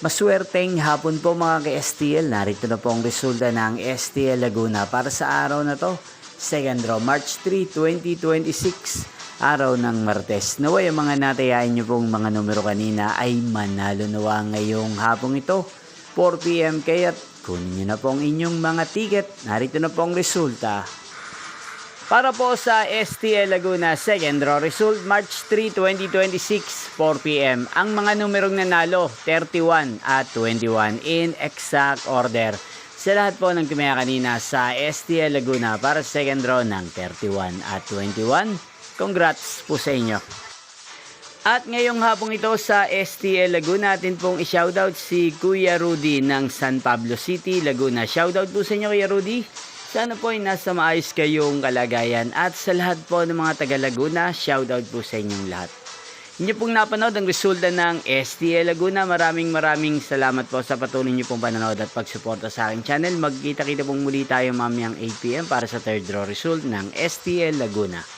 Maswerteng hapon po mga ka-STL. Narito na po ang resulta ng STL Laguna para sa araw na to. Second draw, March 3, 2026. Araw ng Martes. Naway ang mga natayain nyo pong mga numero kanina ay manalo nawa ngayong hapong ito. 4 PM kaya't kunin nyo na po ang inyong mga ticket. Narito na po ang resulta. Para po sa STL Laguna second draw result March 3, 2026, 4 PM. Ang mga numerong nanalo 31 at 21 in exact order. Sa lahat po ng tumaya kanina sa STL Laguna para sa second draw ng 31 at 21. Congrats po sa inyo. At ngayong hapong ito sa STL Laguna natin pong i-shoutout si Kuya Rudy ng San Pablo City, Laguna. Shoutout po sa inyo Kuya Rudy. Sana po ay nasa maayos kayong kalagayan at sa lahat po ng mga taga Laguna, shoutout po sa inyong lahat. Inyo pong napanood ang resulta ng STL Laguna. Maraming salamat po sa patuloy niyo pong panonood at pagsuporta sa aking channel. Magkita-kita pong muli tayo mamayang 8 PM para sa third draw result ng STL Laguna.